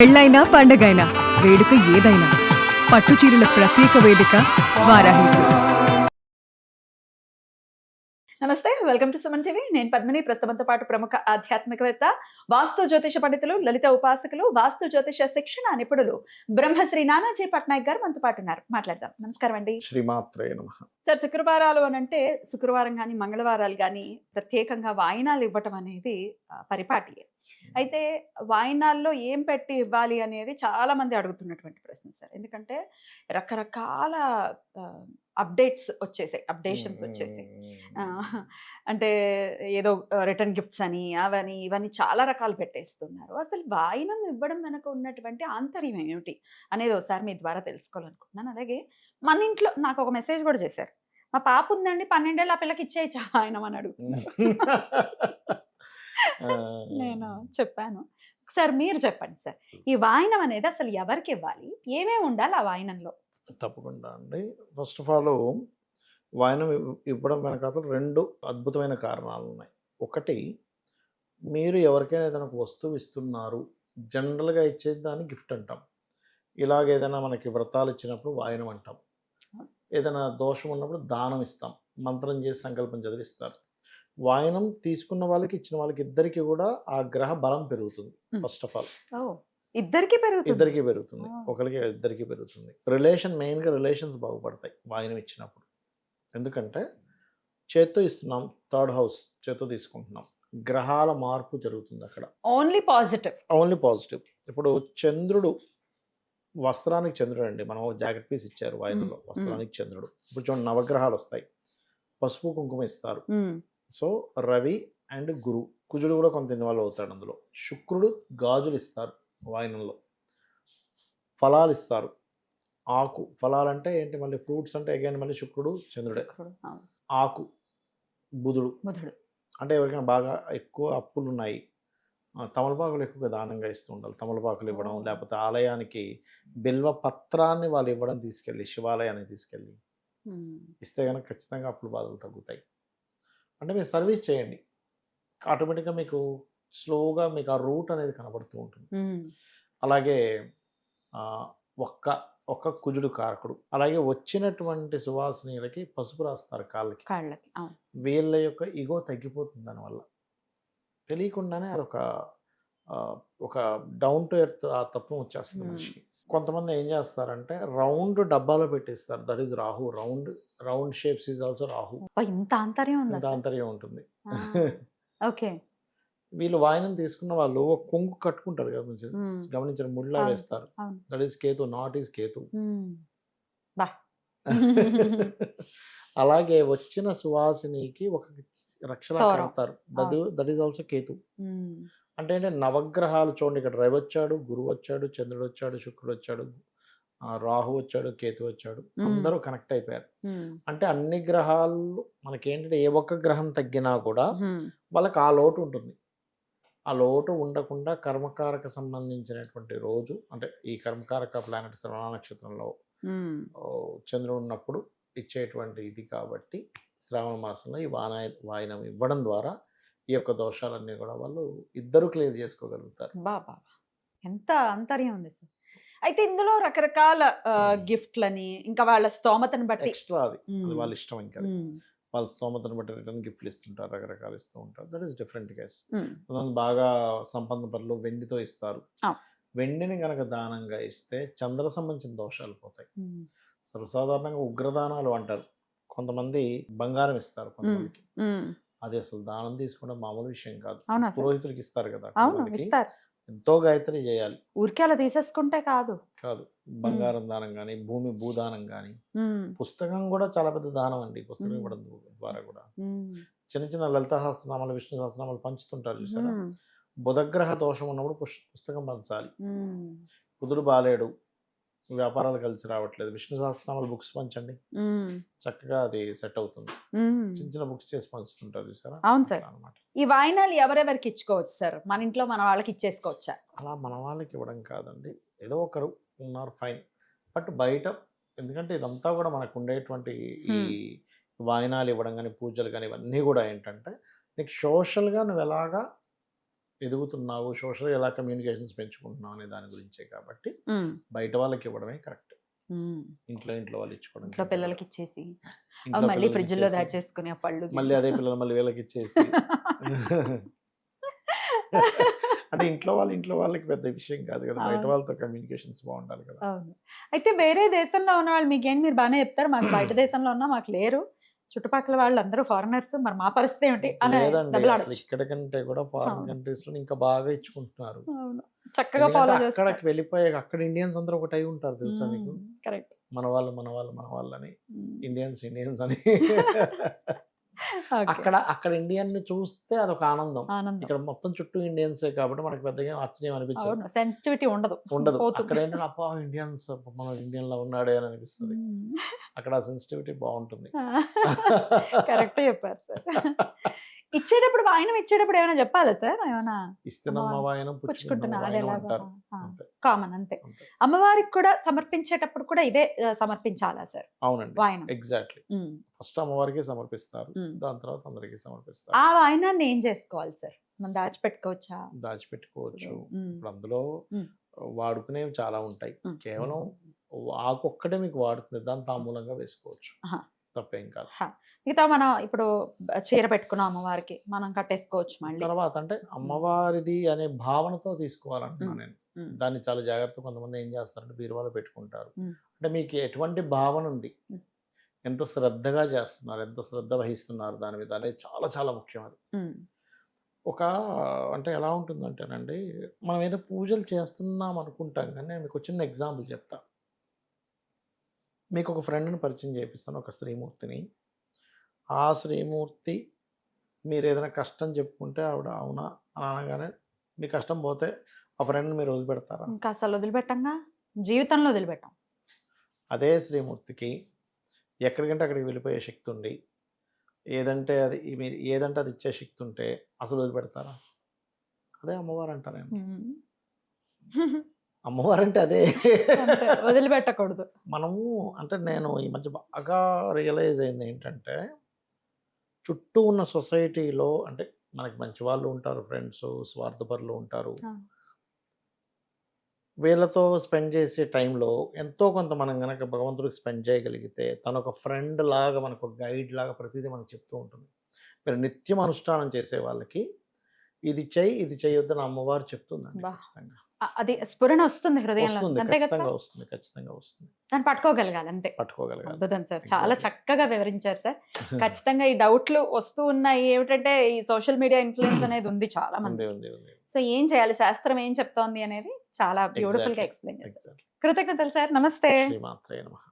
పెళ్ళైనా పండగైనా వేడుక ఏదైనా పట్టు చీరల ప్రత్యేక వేదిక వారాహి సిల్క్స్. నమస్తే, వెల్కమ్ టు సుమన్ టీవీ. నేను పద్మిని. ప్రస్తుతంతో పాటు ప్రముఖ ఆధ్యాత్మికవేత్త, వాస్తు జ్యోతిష పండితులు, లలిత ఉపాసకులు, వాస్తు జ్యోతిష శిక్షణ నిపుణులు బ్రహ్మశ్రీ నానాజీ పట్నాయక్ గారు మనతో పాటు ఉన్నారు. మాట్లాడదాం. నమస్కారం అండి. శ్రీమాత్రే నమః. సార్, శుక్రవారాలు అని అంటే శుక్రవారం కానీ మంగళవారాలు కానీ ప్రత్యేకంగా వాయినాలు ఇవ్వటం అనేది పరిపాటి. అయితే వాయినాల్లో ఏం పెట్టి ఇవ్వాలి అనేది చాలా మంది అడుగుతున్నటువంటి ప్రశ్న సార్. ఎందుకంటే రకరకాల అప్డేషన్స్ వచ్చేసాయి. అంటే ఏదో రిటర్న్ గిఫ్ట్స్ అని అవని ఇవన్నీ చాలా రకాలు పెట్టేస్తున్నారు. అసలు వాయినం ఇవ్వడం వెనక ఉన్నటువంటి ఆంతర్యం ఏమిటి అనేది ఒకసారి మీ ద్వారా తెలుసుకోవాలనుకుంటున్నాను. అలాగే మన ఇంట్లో నాకు ఒక మెసేజ్ కూడా చేశారు. మా పాప ఉందండి 12 ఏళ్ళు, ఆ పిల్లకి ఇచ్చేయచ్చా వాయినం అని అడుగుతున్నారు. నేను చెప్పాను, ఒకసారి మీరు చెప్పండి సార్, ఈ వాయినం అనేది అసలు ఎవరికి ఇవ్వాలి, ఏమేమి ఉండాలి ఆ వాయినంలో? తప్పకుండా అండి. ఫస్ట్ ఆఫ్ ఆల్ వాయనం ఇవ్వడం వెనకాల రెండు అద్భుతమైన కారణాలు ఉన్నాయి. ఒకటి, మీరు ఎవరికైనా ఏదైనా ఒక వస్తువు ఇస్తున్నారు, జనరల్గా ఇచ్చేది దాన్ని గిఫ్ట్ అంటాం. ఇలాగ ఏదైనా మనకి వ్రతాలు ఇచ్చినప్పుడు వాయనం అంటాం. ఏదైనా దోషం ఉన్నప్పుడు దానం ఇస్తాం, మంత్రం చేసి సంకల్పం చదివిస్తారు. వాయనం తీసుకున్న వాళ్ళకి ఇచ్చిన వాళ్ళకి ఇద్దరికి కూడా ఆ గ్రహ బలం పెరుగుతుంది. ఫస్ట్ ఆఫ్ ఆల్ ఇద్దరికి పెరుగుతుంది, ఒకరికి ఇద్దరికి పెరుగుతుంది. మెయిన్గా రిలేషన్స్ బాగుపడతాయి వాయనం ఇచ్చినప్పుడు. ఎందుకంటే చేత్తో ఇస్తున్నాం, థర్డ్ హౌస్ చేత్తో తీసుకుంటున్నాం, గ్రహాల మార్పు జరుగుతుంది అక్కడ. Only positive. ఇప్పుడు చంద్రుడు, వస్త్రానికి చంద్రుడు అండి. మనం జాకెట్ పీస్ ఇచ్చారు వాయనంలో, వస్త్రానికి చంద్రుడు. ఇప్పుడు చూడండి, నవగ్రహాలు వస్తాయి, పసుపు కుంకుమ ఇస్తారు. సో రవి అండ్ గురు, కుజుడు కూడా కొంత ఇన్వాల్వ్ అవుతాడు అందులో. శుక్రుడు గాజులు ఇస్తారు వాయనంలో. ఫలాలు ఇస్తారు, ఆకు. ఫలాలు అంటే ఏంటి, మళ్ళీ ఫ్రూట్స్ అంటే అగైన్ మళ్ళీ శుక్రుడు చంద్రుడే. ఆకు బుధుడు. అంటే ఎవరికైనా బాగా ఎక్కువ అప్పులు ఉన్నాయి, తమలపాకులు ఎక్కువగా దానంగా ఇస్తూ ఉండాలి. తమలపాకులు ఇవ్వడం, లేకపోతే ఆలయానికి బిల్వ పత్రాన్ని వాళ్ళు ఇవ్వడం, తీసుకెళ్ళి శివాలయానికి తీసుకెళ్ళి ఇస్తే కనుక ఖచ్చితంగా అప్పులు బాధలు తగ్గుతాయి. అంటే మీరు సర్వీస్ చేయండి, ఆటోమేటిక్గా మీకు స్లోగా మీకు ఆ రూట్ అనేది కనబడుతూ ఉంటుంది. అలాగే ఒక్క కుజుడు కారకుడు. అలాగే వచ్చినటువంటి సువాసినీలకి పసుపు రాస్తారు కాళ్ళకి. వీళ్ళ యొక్క ఈగో తగ్గిపోతుంది దానివల్ల. తెలియకుండానే అదొక ఒక డౌన్ టు ఎర్త్ ఆ తత్వం వచ్చేస్తుంది మనిషికి. కొంతమంది ఏం చేస్తారంటే రౌండ్ డబ్బాలో పెట్టేస్తారు. That is Rahu. Round shapes is also Rahu. ఇంత ఆంతర్యం ఉంటుంది. ఓకే. వీళ్ళు వాయనం తీసుకున్న వాళ్ళు ఒక కొంగు కట్టుకుంటారు కదా, గమనించిన ముళ్ళ వేస్తారు. That is Ketu, not is Ketu. అలాగే వచ్చిన సువాసినికి ఒక రక్షణ కడతారు. That is also Ketu. అంటే నవగ్రహాలు చూడండి, ఇక్కడ రవి వచ్చాడు, గురువు వచ్చాడు, చంద్రుడు వచ్చాడు, శుక్రుడు వచ్చాడు, రాహు వచ్చాడు, కేతు వచ్చాడు, అందరూ కనెక్ట్ అయిపోయారు. అంటే అన్ని గ్రహాలు మనకేంటంటే ఏ ఒక్క గ్రహం తగ్గినా కూడా వాళ్ళకి ఆ లోటు ఉంటుంది. ఆ లోటు ఉండకుండా కర్మకారక సంబంధించినటువంటి రోజు, అంటే ఈ కర్మకారక ప్లానెట్ శ్రవణ నక్షత్రంలో చంద్రుడు ఉన్నప్పుడు ఇచ్చేటువంటి ఇది. కాబట్టి శ్రావణ మాసంలో ఈ వాయనం ఇవ్వడం ద్వారా ఈ యొక్క దోషాలన్నీ కూడా వాళ్ళు ఇద్దరు క్లియర్ చేసుకోగలుగుతారు. బాబా, ఎంత ఆంతర్యం ఉంది సార్. అయితే ఇందులో రకరకాల గిఫ్ట్లని, ఇంకా వాళ్ళ స్తోమతను బట్టి ఎక్స్ట్రా అది వాళ్ళ ఇష్టం. ఇంకా వాళ్ళ స్తోమతను బట్టి రిటర్న్ గిఫ్ట్లు ఇస్తుంటారు, రకరకాలు ఇస్తూ ఉంటారు. That is different case. బాగా సంపన్న పనులు వెండితో ఇస్తారు. వెండిని కనుక దానంగా ఇస్తే చంద్ర సంబంధించిన దోషాలు పోతాయి. సర్వసాధారణంగా ఉగ్రదానాలు అంటారు, కొంతమంది బంగారం ఇస్తారు కొంతమందికి. అది అసలు దానం తీసుకోవడం మామూలు విషయం కాదు. పురోహితుడికి ఇస్తారు కదా, ఎంతో గాయత్రి చేయాలి. ఊరికే అలా తీసేసుకుంటే కాదు. బంగారం దానం కానీ, భూదానం కానీ, పుస్తకం కూడా చాలా పెద్ద దానం అండి. పుస్తకం ఇవ్వడం ద్వారా కూడా చిన్న చిన్న లలిత సహస్రనామాలు, విష్ణు సహస్రనామాలు పంచుతుంటారు చూసారా. బుధగ్రహ దోషం ఉన్నప్పుడు పుస్తకం పంచాలి. కుదురు బాలేడు, వ్యాపారాలు కలిసి రావట్లేదు, విష్ణు సహస్రనామాలు బుక్స్ పంచండి, చక్కగా అది సెట్ అవుతుంది. చిన్న చిన్న బుక్స్ చేసి పంచుతుంటారు చూసారా. అవును సార్. ఈ వాయినాలు ఎవరెవరికి ఇచ్చుకోవచ్చు సార్? మన ఇంట్లో మన వాళ్ళకి ఇచ్చేసుకోవచ్చా? అలా మన వాళ్ళకి ఇవ్వడం కాదండి, ఏదో ఒకరు ఉన్నారు ఫైన్, బట్ బయట. ఎందుకంటే ఇదంతా కూడా మనకు ఉండేటువంటి ఈ వాయినాలు ఇవ్వడం కానీ, పూజలు కానీ, ఇవన్నీ కూడా ఏంటంటే నీకు సోషల్గా నువ్వు ఎలాగా ఎదుగుతున్నావు, సోషల్ ఎలా కమ్యూనికేషన్స్ పెంచుకుంటున్నావు అనే దాని గురించే కాబట్టి బయట వాళ్ళకి ఇవ్వడమే కరెక్ట్. ఇంట్లో వాళ్ళు ఇచ్చుకోవడం ఇంట్లో పిల్లలకి ఇచ్చేసి ఇంట్లో మళ్ళీ పిల్లలకి ఫ్రిడ్జ్ లో ఇచ్చేసి, దాచేసుకుని ఆ పళ్ళు మళ్ళీ అదే పిల్లలు మళ్ళీ వీళ్ళకి ఇచ్చేసి అంటే ఇంట్లో వాళ్ళకి పెద్ద విషయం కాదు కదా, బయట అవును. వాళ్ళతో కమ్యూనికేషన్స్ బాగుండాలి కదా. అవును. అయితే వేరే దేశంలో ఉన్న వాళ్ళు మీకేం మీరు బాగానే చెప్తారు, మాకు బయట దేశంలో ఉన్నా మాకు లేరు, చుట్టుపక్కల వాళ్ళు అందరూ ఫారినర్స్, మరి మా పరిస్థితి ఏమిటి అని లేదండి, డబ్బులు అసలు ఆడొచ్చు. ఇక్కడ కంటే కూడా ఫారిన్ అవును. కంట్రీస్ లో ఇంకా బాగా ఇచ్చుకుంటున్నారు. అవును. చక్కగా ఎందుకంటే ఫాలో అక్కడికి చేస్తారు. వెళ్ళిపోయాక అక్కడ ఇండియన్స్ అందరూ ఒకటై ఉంటారు తెలుసా మీకు. కరెక్ట్. మన వాళ్ళు అని, ఇండియన్స్ అని అక్కడ ఇండియన్ ని చూస్తే అదొక ఆనందం. ఆనందం. ఇక్కడ మొత్తం చుట్టూ ఇండియన్సే కాబట్టి మనకి పెద్దగా ఆశ్చర్యం అనిపించదు. అవును, సెన్సిటివిటీ ఉండదు. ఉండదు. పోతుంది. అక్కడ ఏంటంటే అబ్బా ఇండియన్స్ మన ఇండియన్ లో ఉన్నాడే అని అనిపిస్తుంది. అక్కడ ఆ సెన్సిటివిటీ బాగుంటుంది. కరెక్ట్ చెప్పారు సార్. ఇచ్చేటప్పుడు వాయినం ఇచ్చేటప్పుడు ఏమైనా చెప్పాలా సార్? ఏమైనా ఇస్తున్నమ్మ వాయనం పుచ్చుకుంటున్నా అది వాయనం ఎలాగో అంటారు. అంతే. కామన్ అంతే. అంతే. అమ్మవారికి కూడా సమర్పించేటప్పుడు కూడా ఇదే సమర్పించాలా సార్ అవునండి, వాయనం? ఎగ్జాక్ట్లీ. ఫస్ట్ అమ్మవారికి సమర్పిస్తారు, దాని తర్వాత అందరికి సమర్పిస్తారు. ఆ వాయినాన్ని ఏం చేసుకోవాలి సార్? మనం దాచిపెట్టుకోవచ్చా? దాచిపెట్టుకోవచ్చు. ఇప్పుడు అందులో వాడుకునేవి చాలా ఉంటాయి. మ్మ్. కేవలం ఆకొక్కటే మీకు వాడుతుంది, దాన్ని తాంబూలంగా వేసుకోవచ్చు, ఆహా. తప్పేం కాదు. మిగతా మనం ఇప్పుడు చీర పెట్టుకున్నాం అమ్మవారికి, మనం కట్టేసుకోవచ్చు మళ్ళీ. తర్వాత అంటే అమ్మవారిది అనే భావనతో తీసుకోవాలంటున్నాను నేను. మ్మ్. దాన్ని చాలా జాగ్రత్త. కొంతమంది ఏం చేస్తారంటే బీరువాలో పెట్టుకుంటారు. మ్మ్. అంటే మీకు ఎటువంటి భావన ఉంది, మ్మ్. ఎంత శ్రద్ధగా చేస్తున్నారు, ఎంత శ్రద్ధ వహిస్తున్నారు దాని మీద అనేది చాలా చాలా ముఖ్యం. అది ఒక అంటే ఎలా ఉంటుందంటేనండి, మనం ఏదో పూజలు చేస్తున్నాం అనుకుంటాం, కానీ నేను మీకు చిన్న ఎగ్జాంపుల్ చెప్తా. మీకు ఒక ఫ్రెండ్ని పరిచయం చేపిస్తాను, ఒక శ్రీమూర్తిని. ఆ శ్రీమూర్తి మీరు ఏదైనా కష్టం చెప్పుకుంటే ఆవిడ అవునా అని అనగానే మీ కష్టం పోతే ఆ ఫ్రెండ్ని మీరు వదిలిపెడతారా? ఇంకా అసలు వదిలిపెట్టంగా, జీవితంలో వదిలిపెట్టాం. అదే శ్రీమూర్తికి ఎక్కడికంటే అక్కడికి వెళ్ళిపోయే శక్తి ఉండి, ఏదంటే అది మీరు ఏదంటే అది ఇచ్చే శక్తి ఉంటే అసలు వదిలిపెడతారా? అదే అమ్మవారు అంటా నేను. అమ్మవారు అంటే అదే. వదిలిపెట్టకూడదు. మనము అంటే నేను ఈ మధ్య బాగా రియలైజ్ అయింది ఏంటంటే, చుట్టూ ఉన్న సొసైటీలో అంటే మనకి మంచి వాళ్ళు ఉంటారు, ఫ్రెండ్స్, స్వార్థపరులు ఉంటారు. వీళ్ళతో స్పెండ్ చేసే టైంలో ఎంతో కొంత మనం కనుక భగవంతుడికి స్పెండ్ చేయగలిగితే, తను ఒక ఫ్రెండ్ లాగా మనకు ఒక గైడ్ లాగా ప్రతిదీ మనకు చెప్తూ ఉంటుంది. మీరు నిత్యం అనుష్ఠానం చేసే వాళ్ళకి ఇది చెయ్యి ఇది చేయొద్దని అమ్మవారు చెప్తుందండి. ఖచ్చితంగా అది స్ఫురణ వస్తుంది హృదయంలో. వస్తుంది, అంతే కదా ఖచ్చితంగా సార్? వస్తుంది, ఖచ్చితంగా వస్తుంది. దాన్ని పట్టుకోగలగాలి అంతే. పట్టుకోగలగాలి. అద్భుతం సార్, చాలా Exactly. చక్కగా వివరించారు సార్. ఖచ్చితంగా ఈ డౌట్లు వస్తూ ఉన్నాయి. ఏమిటంటే ఈ సోషల్ మీడియా ఇన్ఫ్లుయెన్స్ అనేది ఉంది చాలా మంది. ఉంది. సో ఏం చేయాలి, శాస్త్రం ఏం చెప్తోంది అనేది చాలా బ్యూటిఫుల్ గా Exactly. ఎక్స్ప్లెయిన్ చేశారు. Exactly. కృతజ్ఞతలు సార్. నమస్తే. శ్రీమాత్రే నమః.